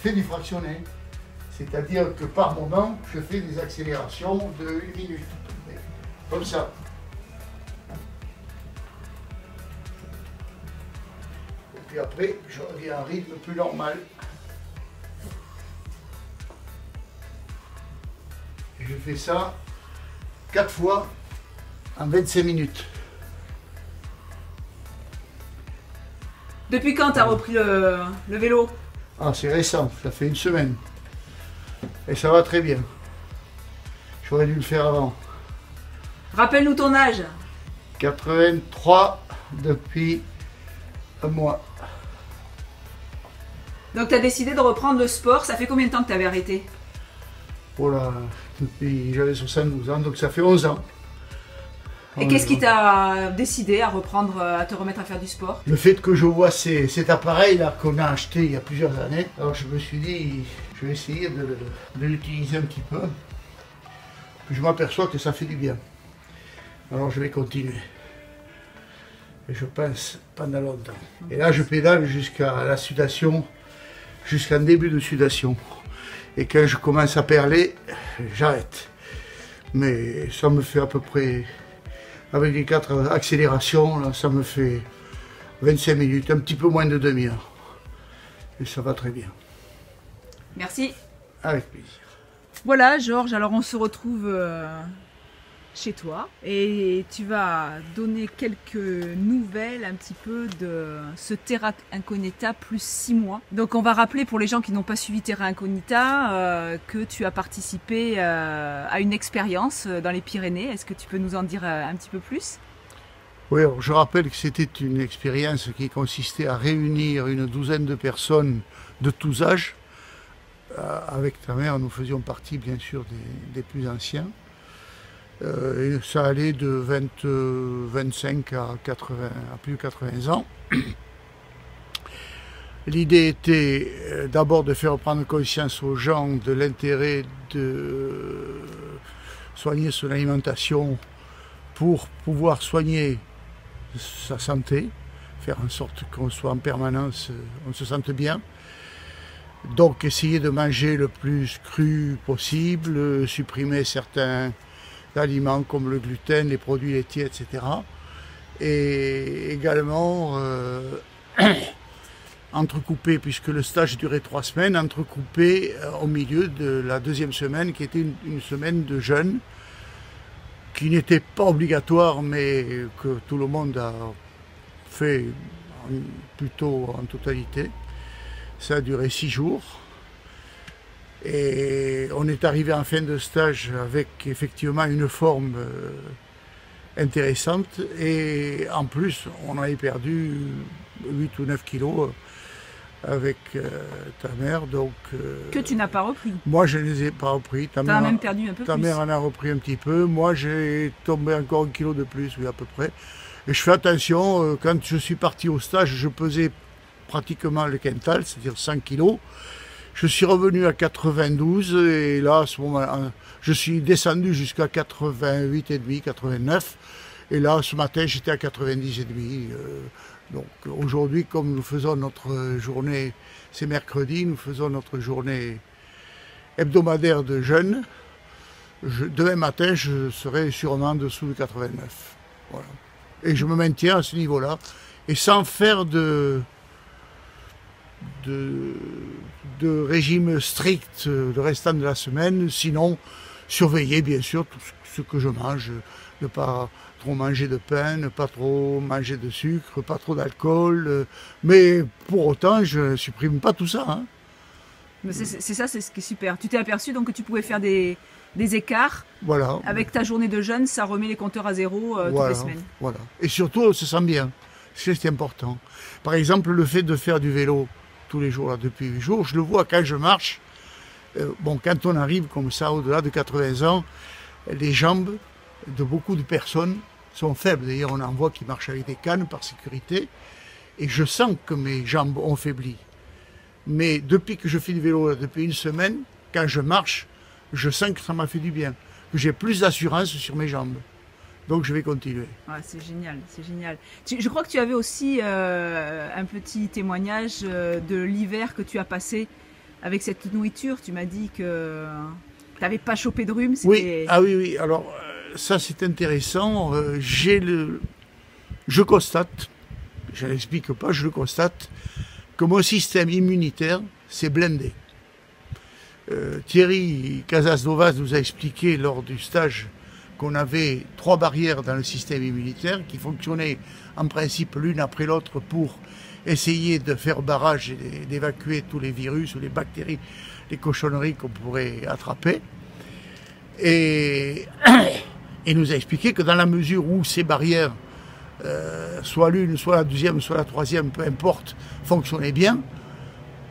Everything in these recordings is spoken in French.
fais du fractionné. C'est-à-dire que par moment, je fais des accélérations de 1 minute. Comme ça. Et puis après, je reviens à un rythme plus normal. Et je fais ça 4 fois en 25 minutes. Depuis quand tu as repris le vélo? Ah, c'est récent, ça fait 1 semaine. Et ça va très bien. J'aurais dû le faire avant. Rappelle-nous ton âge. 83 depuis un mois. Donc tu as décidé de reprendre le sport. Ça fait combien de temps que tu avais arrêté? Oh là, depuis j'avais 72 ans, donc ça fait 11 ans. Et qu'est-ce qui t'a décidé à reprendre, à te remettre à faire du sport? Le fait que je vois cet appareil-là qu'on a acheté il y a plusieurs années, alors je me suis dit, je vais essayer de l'utiliser un petit peu. Puis je m'aperçois que ça fait du bien. Alors je vais continuer. Et je pense pendant longtemps. Et là je pédale jusqu'à la sudation, jusqu'en début de sudation. Et quand je commence à perler, j'arrête. Mais ça me fait à peu près, avec les 4 accélérations, là, ça me fait 25 minutes, un petit peu moins de demi-heure. Et ça va très bien. Merci. Avec plaisir. Voilà Georges, alors on se retrouve chez toi et tu vas donner quelques nouvelles un petit peu de ce Terra Incognita plus 6 mois. Donc on va rappeler pour les gens qui n'ont pas suivi Terra Incognita que tu as participé à une expérience dans les Pyrénées. Est-ce que tu peux nous en dire un petit peu plus? Oui, alors je rappelle que c'était une expérience qui consistait à réunir une douzaine de personnes de tous âges. Avec ta mère, nous faisions partie bien sûr des plus anciens. Et ça allait de 25 à plus de 80 ans. L'idée était d'abord de faire prendre conscience aux gens de l'intérêt de soigner son alimentation pour pouvoir soigner sa santé, faire en sorte qu'on soit en permanence, on se sente bien. Donc essayer de manger le plus cru possible, supprimer certains aliments comme le gluten, les produits laitiers, etc. Et également entrecouper, puisque le stage durait 3 semaines, entrecouper au milieu de la 2e semaine qui était une semaine de jeûne qui n'était pas obligatoire mais que tout le monde a fait plutôt en totalité. Ça a duré 6 jours et on est arrivé en fin de stage avec effectivement une forme intéressante et en plus on avait perdu 8 ou 9 kilos avec ta mère. Donc, que tu n'as pas repris. Moi je ne les ai pas repris. Tu as même perdu un peu plus. Ta mère en a repris un petit peu. Moi j'ai tombé encore 1 kilo de plus, oui à peu près. Et je fais attention, quand je suis parti au stage, je pesais pratiquement le quintal, c'est-à-dire 100 kilos. Je suis revenu à 92 et là, à ce moment-là, je suis descendu jusqu'à 88,5, 89. Et là, ce matin, j'étais à 90,5. Donc aujourd'hui, comme nous faisons notre journée, c'est mercredi, nous faisons notre journée hebdomadaire de jeûne. Demain matin, je serai sûrement en dessous de 89. Voilà. Et je me maintiens à ce niveau-là. Et sans faire de régime strict le restant de la semaine, sinon surveiller bien sûr tout ce que je mange, ne pas trop manger de pain, ne pas trop manger de sucre, pas trop d'alcool, mais pour autant je ne supprime pas tout ça. Hein. C'est ça, c'est ce qui est super. Tu t'es aperçu donc que tu pouvais faire des écarts. Voilà. Avec ta journée de jeûne, ça remet les compteurs à zéro voilà, toutes les semaines. Voilà. Et surtout, on se sent bien. C'est important. Par exemple, le fait de faire du vélo tous les jours, là, depuis 8 jours, je le vois quand je marche. Bon, quand on arrive comme ça, au-delà de 80 ans, les jambes de beaucoup de personnes sont faibles. D'ailleurs, on en voit qui marchent avec des cannes par sécurité. Et je sens que mes jambes ont faibli. Mais depuis que je fais du vélo, là, depuis 1 semaine, quand je marche, je sens que ça m'a fait du bien. Que j'ai plus d'assurance sur mes jambes. Donc je vais continuer. Ah, c'est génial, c'est génial. Je crois que tu avais aussi un petit témoignage de l'hiver que tu as passé avec cette nourriture, tu m'as dit que tu n'avais pas chopé de rhume. Oui, ah oui, oui. Alors, ça c'est intéressant. Je constate, je n'explique pas, je le constate, que mon système immunitaire s'est blindé. Thierry Casasnovas nous a expliqué lors du stage qu'on avait 3 barrières dans le système immunitaire qui fonctionnaient en principe l'une après l'autre pour essayer de faire barrage et d'évacuer tous les virus ou les bactéries, les cochonneries qu'on pourrait attraper. Et il nous a expliqué que dans la mesure où ces barrières, soit l'une, soit la deuxième, soit la troisième, peu importe, fonctionnaient bien,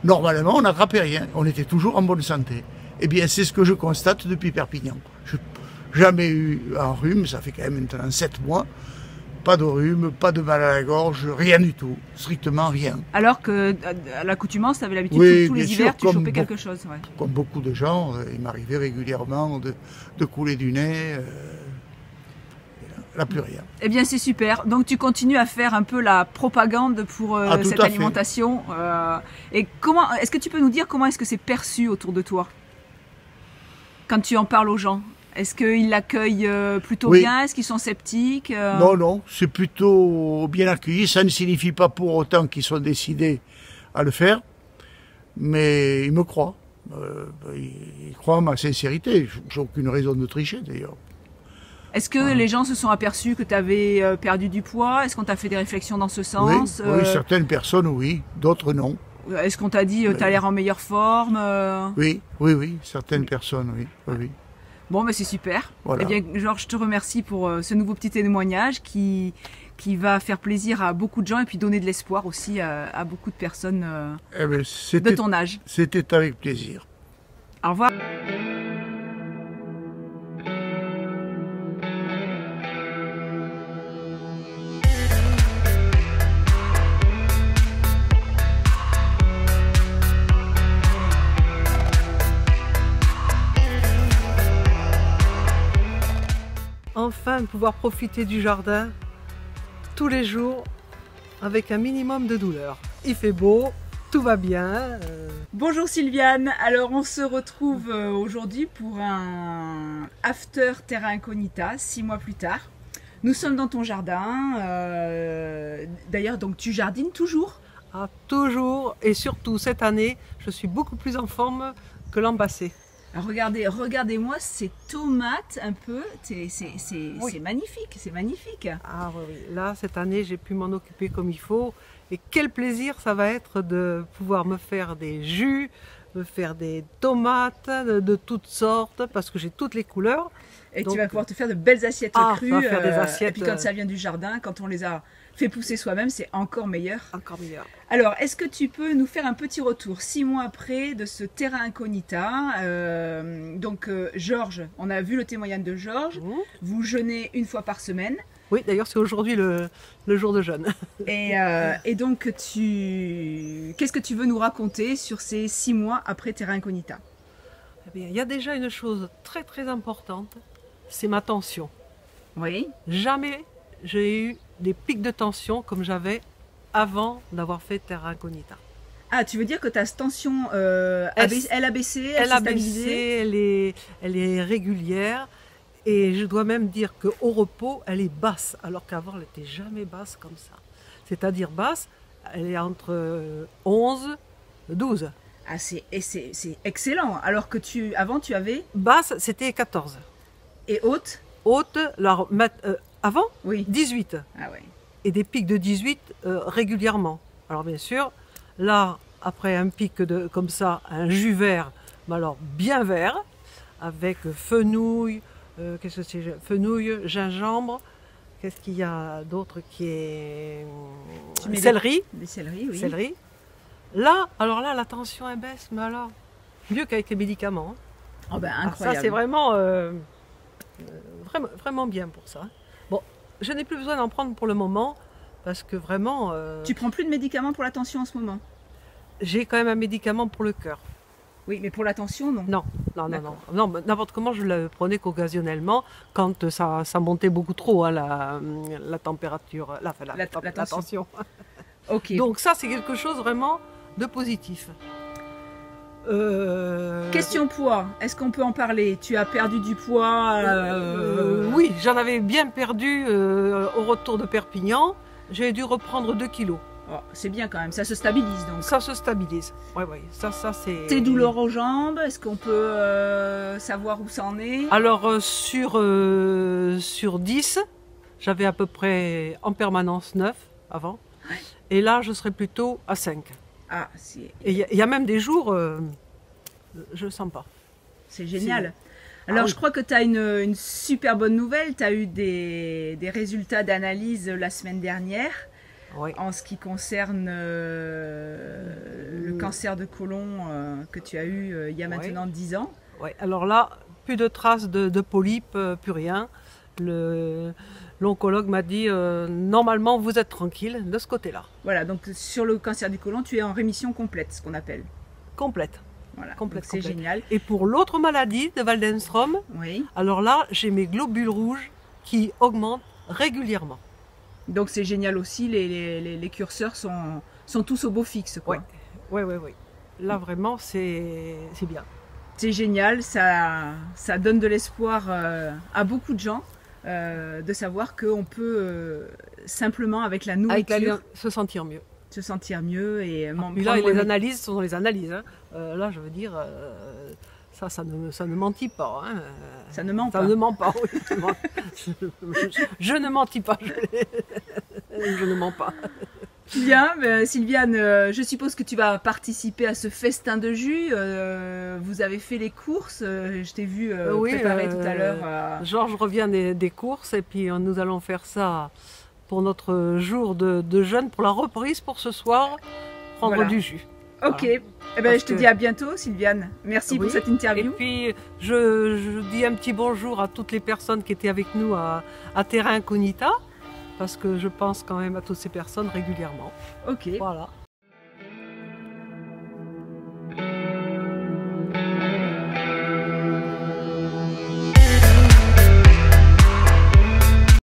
normalement on n'attrapait rien, on était toujours en bonne santé. Eh bien c'est ce que je constate depuis Perpignan. Je n'ai jamais eu un rhume, ça fait quand même maintenant 7 mois. Pas de rhume, pas de mal à la gorge, rien du tout, strictement rien. Alors que à l'accoutumance, tu avais l'habitude tous les hivers, tu chopais quelque chose. Ouais. Comme beaucoup de gens, il m'arrivait régulièrement de couler du nez. Là, plus rien. Eh bien, c'est super. Donc, tu continues à faire un peu la propagande pour cette alimentation. Et comment, est-ce que tu peux nous dire comment est-ce que c'est perçu autour de toi quand tu en parles aux gens? Est-ce qu'ils l'accueillent plutôt bien? Est-ce qu'ils sont sceptiques? Non, non, c'est plutôt bien accueilli. Ça ne signifie pas pour autant qu'ils sont décidés à le faire, mais ils me croient. Ils croient à ma sincérité. J'ai aucune raison de tricher d'ailleurs. Est-ce que les gens se sont aperçus que tu avais perdu du poids? Est-ce qu'on t'a fait des réflexions dans ce sens? Oui, certaines personnes oui, d'autres non. Est-ce qu'on t'a dit tu as l'air en meilleure forme? Oui, certaines personnes, oui. Oui. Bon, ben c'est super. Voilà. Eh bien, Georges, je te remercie pour ce nouveau petit témoignage qui va faire plaisir à beaucoup de gens et puis donner de l'espoir aussi à beaucoup de personnes de ton âge. C'était avec plaisir. Au revoir. Enfin pouvoir profiter du jardin tous les jours avec un minimum de douleur. Il fait beau, tout va bien. Bonjour Sylviane, alors on se retrouve aujourd'hui pour un after Terra Incognita, 6 mois plus tard. Nous sommes dans ton jardin, d'ailleurs donc tu jardines toujours? Ah, toujours, et surtout cette année, je suis beaucoup plus en forme que l'an passé. Regardez-moi ces tomates un peu, c'est magnifique, c'est magnifique. Ah oui, là cette année j'ai pu m'en occuper comme il faut et quel plaisir ça va être de pouvoir me faire des jus, me faire des tomates de toutes sortes parce que j'ai toutes les couleurs. Et donc, tu vas pouvoir te faire de belles assiettes crues. Ça va faire des assiettes, et puis quand ça vient du jardin, quand on les a fait pousser soi-même, c'est encore meilleur. Encore meilleur. Alors, est-ce que tu peux nous faire un petit retour 6 mois après de ce Terra Incognita? Georges, on a vu le témoignage de Georges. Vous jeûnez 1 fois par semaine. Oui, d'ailleurs c'est aujourd'hui le jour de jeûne. Et donc, qu'est-ce que tu veux nous raconter sur ces 6 mois après Terra Incognita? Eh bien, il y a déjà une chose très très importante, c'est ma tension. Oui. Jamais j'ai eu des pics de tension comme j'avais avant d'avoir fait Terra Incognita. Ah, tu veux dire que ta tension, elle a baissé, elle s'est stabilisée? Elle est régulière. Et je dois même dire qu'au repos, elle est basse, alors qu'avant, elle n'était jamais basse comme ça. C'est-à-dire basse, elle est entre 11 et 12. Ah, c'est excellent. Alors que avant, tu avais? Basse, c'était 14. Et haute? Haute, alors, avant, oui. 18. Ah ouais. Et des pics de 18 régulièrement. Alors bien sûr, là, après un pic comme ça, un jus vert, mais alors bien vert, avec fenouil, qu'est-ce que c'est? Fenouil, gingembre, qu'est-ce qu'il y a d'autre qui est... Céleri. Des céleris, oui. Céleri. Là, alors là, la tension elle baisse, mais alors, mieux qu'avec les médicaments. Oh ben, incroyable. Alors ça, c'est vraiment, vraiment bien pour ça. Bon, je n'ai plus besoin d'en prendre pour le moment, parce que vraiment... Tu prends plus de médicaments pour la tension en ce moment? J'ai quand même un médicament pour le cœur. Oui, mais pour la tension, non? Non, n'importe comment, je le prenais qu'occasionnellement, quand ça montait beaucoup trop, hein, la température, la tension. Ok. Donc ça, c'est quelque chose vraiment de positif. Question poids, est-ce qu'on peut en parler? Tu as perdu du poids Oui, j'en avais bien perdu au retour de Perpignan. J'ai dû reprendre 2 kilos. Oh, c'est bien quand même, ça se stabilise donc. Ça se stabilise. Oui, ça c'est... Tes douleurs aux jambes, est-ce qu'on peut savoir où ça en est? Alors sur 10, j'avais à peu près en permanence 9 avant. Ouais. Et là, je serais plutôt à 5. Ah, c'est Et il y a même des jours, je ne sens pas. génial. Alors, oui. je crois que tu as une super bonne nouvelle. Tu as eu des résultats d'analyse la semaine dernière Oui. en ce qui concerne le cancer de côlon que tu as eu il y a maintenant 10 ans. Ouais. Alors là, plus de traces de polypes, plus rien. L'oncologue m'a dit normalement vous êtes tranquille de ce côté-là. Voilà, donc sur le cancer du côlon, tu es en rémission complète, ce qu'on appelle. Complète. Voilà, Complète, c'est complète. génial. Et pour l'autre maladie de Waldenstrom, Oui. alors là, j'ai mes globules rouges qui augmentent régulièrement. Donc c'est génial aussi, les curseurs sont tous au beau fixe, quoi. Oui. Là vraiment, c'est bien. C'est génial, ça donne de l'espoir à beaucoup de gens de savoir qu'on peut simplement avec la nourriture Se sentir mieux. se sentir mieux et Puis là, les analyses sont les analyses. Hein. Là, je veux dire, ça ne mentit pas. Hein. Ça ne ment Ça pas. ne ment pas, oui. Je ne mentis pas. Je ne mens pas. Bien, Sylviane, je suppose que tu vas participer à ce festin de jus. Vous avez fait les courses, je t'ai vu préparer tout à l'heure. Georges revient des courses et puis nous allons faire ça pour notre jour de jeûne, pour la reprise pour ce soir, prendre Voilà. du jus. Ok, Voilà. eh ben, je te dis à bientôt, Sylviane. Merci pour cette Et interview. puis, je dis un petit bonjour à toutes les personnes qui étaient avec nous à Terra Incognita, parce que je pense quand même à toutes ces personnes régulièrement. Ok, Voilà.